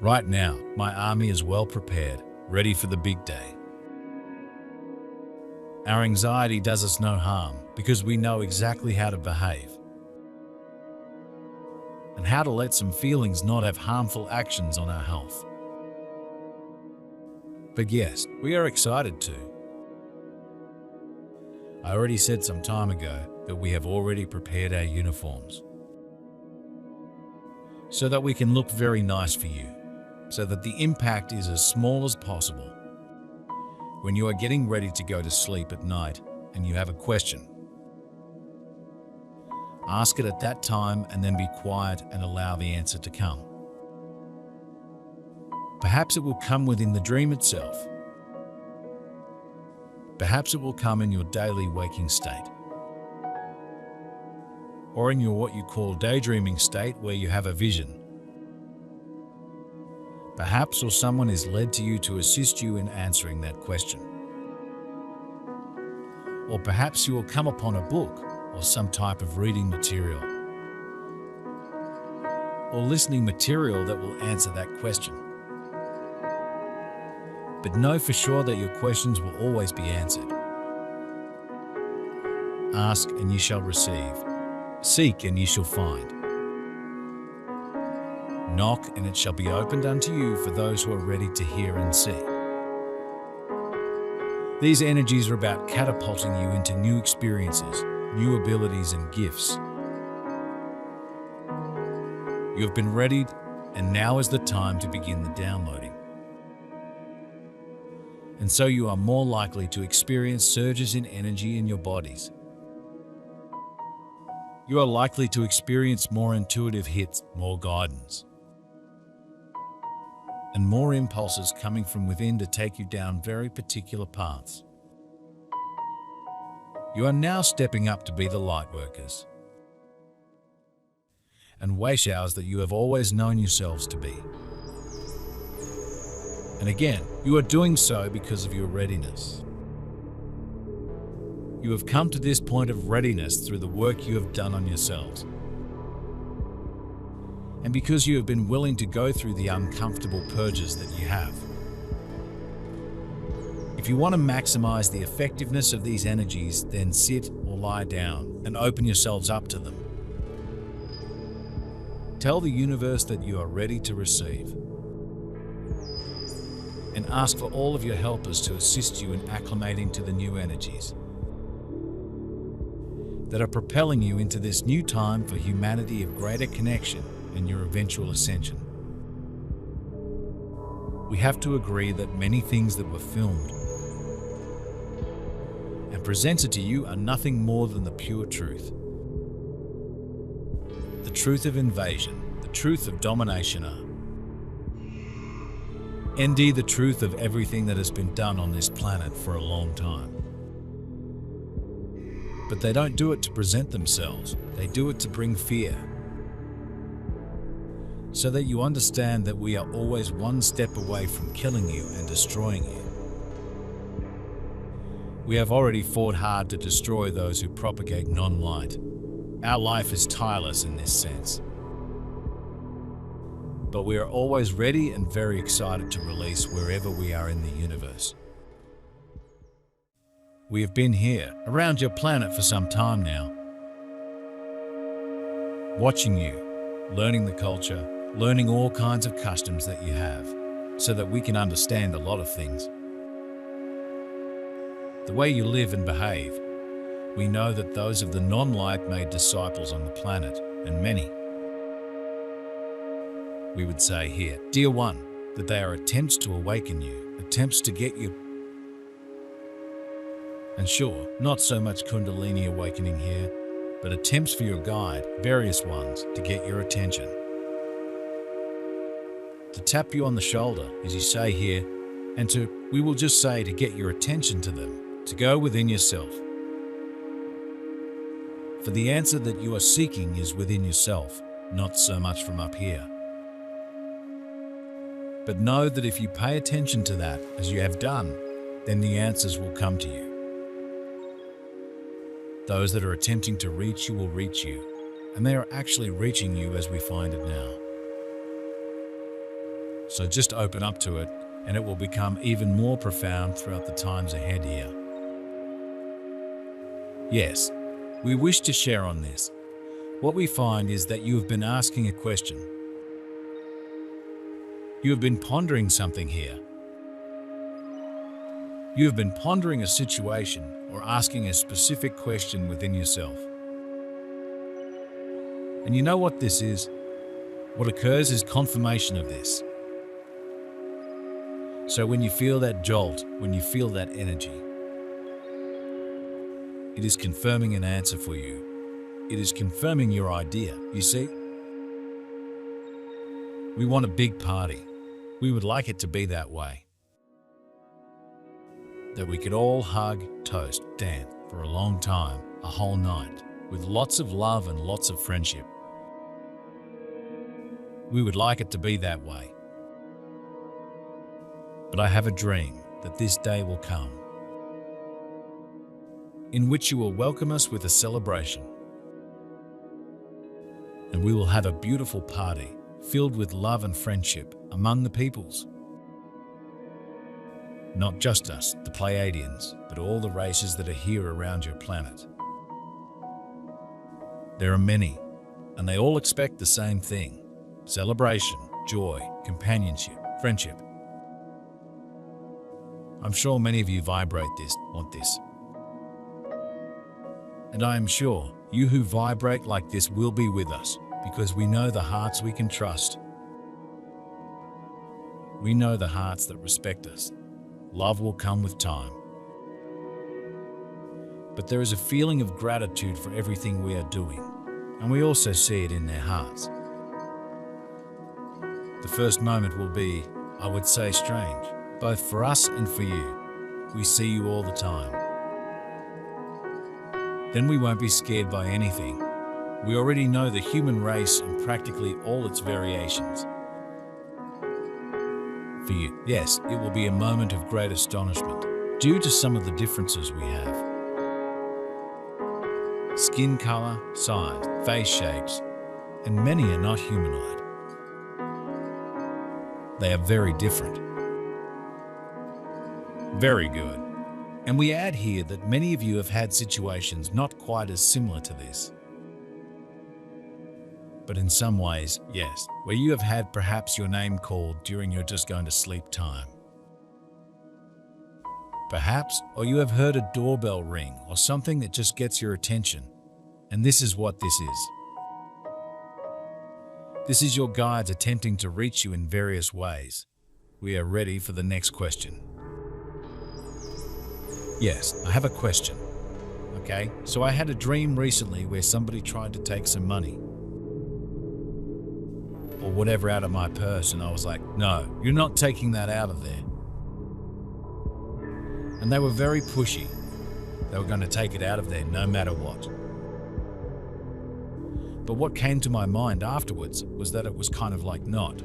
Right now, my army is well prepared, ready for the big day. Our anxiety does us no harm because we know exactly how to behave and how to let some feelings not have harmful actions on our health. But yes, we are excited too. I already said some time ago that we have already prepared our uniforms so that we can look very nice for you, so that the impact is as small as possible. When you are getting ready to go to sleep at night and you have a question, ask it at that time and then be quiet and allow the answer to come. Perhaps it will come within the dream itself. Perhaps it will come in your daily waking state, or in your what you call daydreaming state where you have a vision. Perhaps or someone is led to you to assist you in answering that question. Or perhaps you will come upon a book or some type of reading material or listening material that will answer that question. But know for sure that your questions will always be answered. Ask and ye shall receive. Seek and ye shall find. Knock and it shall be opened unto you for those who are ready to hear and see. These energies are about catapulting you into new experiences, new abilities and gifts. You have been readied, and now is the time to begin the downloading. And so you are more likely to experience surges in energy in your bodies. You are likely to experience more intuitive hits, more guidance, and more impulses coming from within to take you down very particular paths. You are now stepping up to be the light workers and way showers that you have always known yourselves to be. And again, you are doing so because of your readiness. You have come to this point of readiness through the work you have done on yourselves, and because you have been willing to go through the uncomfortable purges that you have. If you want to maximize the effectiveness of these energies, then sit or lie down and open yourselves up to them. Tell the universe that you are ready to receive, and ask for all of your helpers to assist you in acclimating to the new energies that are propelling you into this new time for humanity of greater connection and your eventual ascension. We have to agree that many things that were filmed and presented to you are nothing more than the pure truth. The truth of invasion, the truth of domination are. ND, the truth of everything that has been done on this planet for a long time. But they don't do it to present themselves, they do it to bring fear, so that you understand that we are always one step away from killing you and destroying you. We have already fought hard to destroy those who propagate non-light. Our life is tireless in this sense. But we are always ready and very excited to release wherever we are in the universe. We have been here, around your planet for some time now, watching you, learning the culture, learning all kinds of customs that you have, so that we can understand a lot of things. The way you live and behave, we know that those of the non-light made disciples on the planet, and many. We would say here, dear one, that they are attempts to awaken you, attempts to get you. And sure, not so much Kundalini awakening here, but attempts for your guide, various ones, to get your attention. To tap you on the shoulder, as you say here, and we will just say to get your attention to them, to go within yourself. For the answer that you are seeking is within yourself, not so much from up here. But know that if you pay attention to that, as you have done, then the answers will come to you. Those that are attempting to reach you will reach you, and they are actually reaching you as we find it now. So just open up to it, and it will become even more profound throughout the times ahead here. Yes, we wish to share on this. What we find is that you have been asking a question. You have been pondering something here. You have been pondering a situation or asking a specific question within yourself. And you know what this is? What occurs is confirmation of this. So when you feel that jolt, when you feel that energy, it is confirming an answer for you. It is confirming your idea, you see? We want a big party. We would like it to be that way. That we could all hug, toast, dance for a long time, a whole night, with lots of love and lots of friendship. We would like it to be that way. But I have a dream that this day will come, in which you will welcome us with a celebration. And we will have a beautiful party filled with love and friendship among the peoples. Not just us, the Pleiadians, but all the races that are here around your planet. There are many, and they all expect the same thing: celebration, joy, companionship, friendship. I'm sure many of you vibrate this, want this. And I am sure you who vibrate like this will be with us, because we know the hearts we can trust. We know the hearts that respect us. Love will come with time. But there is a feeling of gratitude for everything we are doing, and we also see it in their hearts. The first moment will be, I would say, strange, both for us and for you. We see you all the time. Then we won't be scared by anything. We already know the human race and practically all its variations. For you, yes, it will be a moment of great astonishment due to some of the differences we have. Skin color, size, face shapes, and many are not humanoid. They are very different. Very good. And we add here that many of you have had situations not quite as similar to this. But in some ways, yes, where you have had perhaps your name called during your just going to sleep time. Perhaps, or you have heard a doorbell ring or something that just gets your attention. And this is what this is. This is your guides attempting to reach you in various ways. We are ready for the next question. Yes, I have a question. Okay, so I had a dream recently where somebody tried to take some money or whatever out of my purse, and I was like, no, you're not taking that out of there. And they were very pushy. They were going to take it out of there no matter what. But what came to my mind afterwards was that it was kind of like not.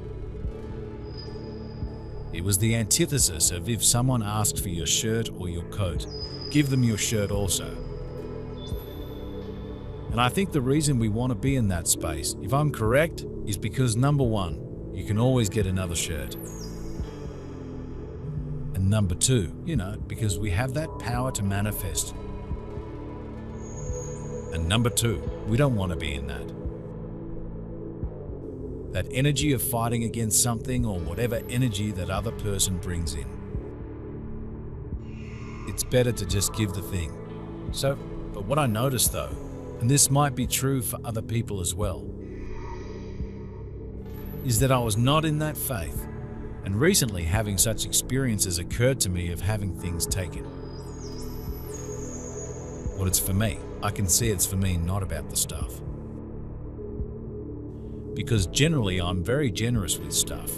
It was the antithesis of if someone asked for your shirt or your coat, give them your shirt also. And I think the reason we want to be in that space, if I'm correct, is because number one, you can always get another shirt. And number two, because we have that power to manifest. And number two, we don't want to be in that. That energy of fighting against something or whatever energy that other person brings in. It's better to just give the thing. But what I noticed though, and this might be true for other people as well, is that I was not in that faith. And recently having such experiences occurred to me of having things taken. What it's for me, I can see it's for me, not about the stuff. Because generally I'm very generous with stuff.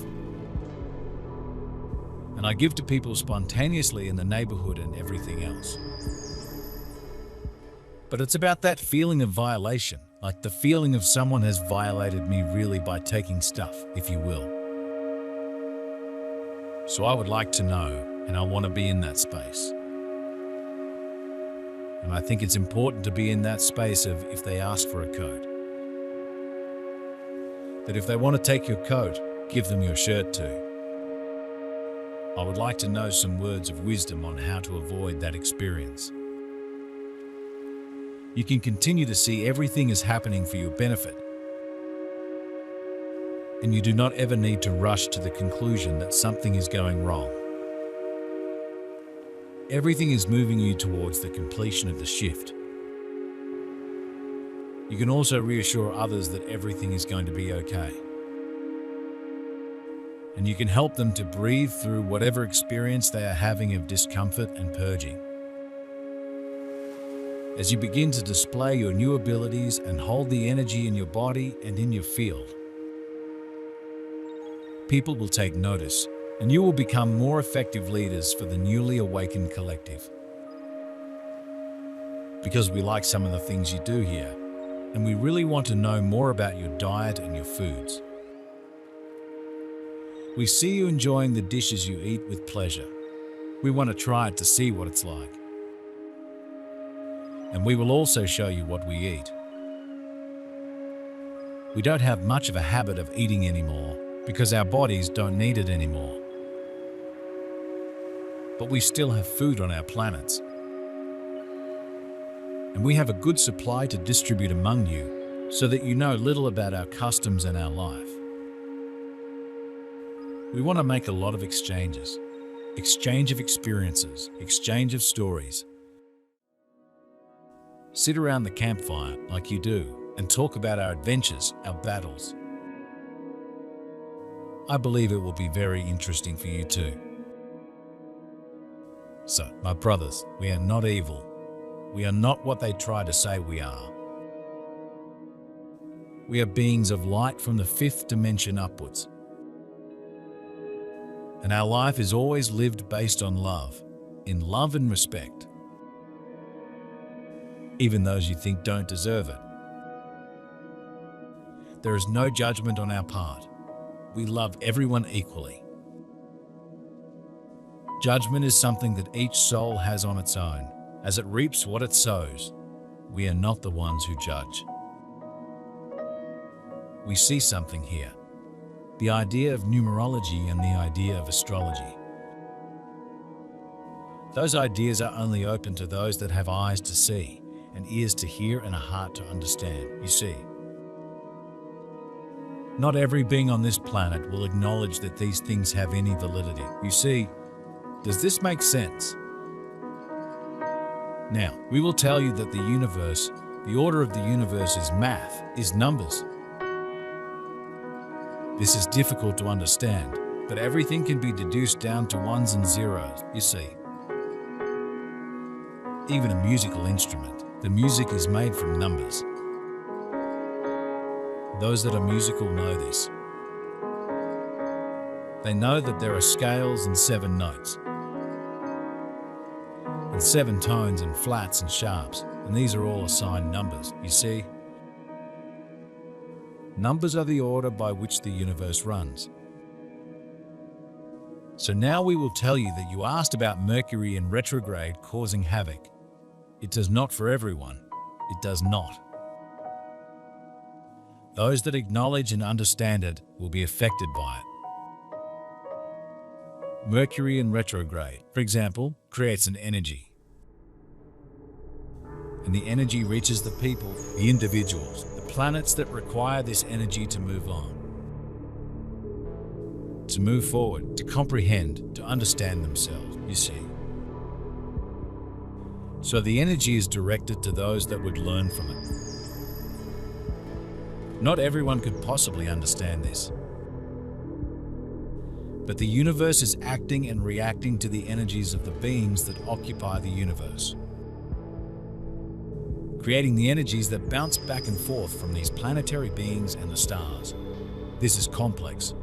And I give to people spontaneously in the neighborhood and everything else. But it's about that feeling of violation, like the feeling of someone has violated me really by taking stuff, if you will. So I would like to know, and I want to be in that space. And I think it's important to be in that space of if they ask for a coat. That if they want to take your coat, give them your shirt too. I would like to know some words of wisdom on how to avoid that experience. You can continue to see everything as happening for your benefit, and you do not ever need to rush to the conclusion that something is going wrong. Everything is moving you towards the completion of the shift. You can also reassure others that everything is going to be okay. And you can help them to breathe through whatever experience they are having of discomfort and purging. As you begin to display your new abilities and hold the energy in your body and in your field, people will take notice, and you will become more effective leaders for the newly awakened collective. Because we like some of the things you do here, and we really want to know more about your diet and your foods. We see you enjoying the dishes you eat with pleasure. We want to try it to see what it's like. And we will also show you what we eat. We don't have much of a habit of eating anymore because our bodies don't need it anymore. But we still have food on our planets. And we have a good supply to distribute among you so that you know little about our customs and our life. We want to make a lot of exchanges. Exchange of experiences, exchange of stories. Sit around the campfire like you do and talk about our adventures, our battles. I believe it will be very interesting for you too. So, my brothers, we are not evil. We are not what they try to say we are. We are beings of light from the 5th dimension upwards. And our life is always lived based on love, in love and respect. Even those you think don't deserve it. There is no judgment on our part. We love everyone equally. Judgment is something that each soul has on its own, as it reaps what it sows. We are not the ones who judge. We see something here. The idea of numerology and the idea of astrology. Those ideas are only open to those that have eyes to see, and ears to hear, and a heart to understand, you see. Not every being on this planet will acknowledge that these things have any validity. You see, does this make sense? Now, we will tell you that the universe, the order of the universe is math, is numbers. This is difficult to understand, but everything can be deduced down to ones and zeros, you see. Even a musical instrument, the music is made from numbers. Those that are musical know this. They know that there are scales and 7 notes, and 7 tones and flats and sharps, and these are all assigned numbers, you see. Numbers are the order by which the universe runs. So now we will tell you that you asked about Mercury in retrograde causing havoc. It does not for everyone. It does not. Those that acknowledge and understand it will be affected by it. Mercury in retrograde, for example, creates an energy. And the energy reaches the people, the individuals, the planets that require this energy to move on. To move forward, to comprehend, to understand themselves, you see. So the energy is directed to those that would learn from it. Not everyone could possibly understand this. But the universe is acting and reacting to the energies of the beings that occupy the universe, creating the energies that bounce back and forth from these planetary beings and the stars. This is complex,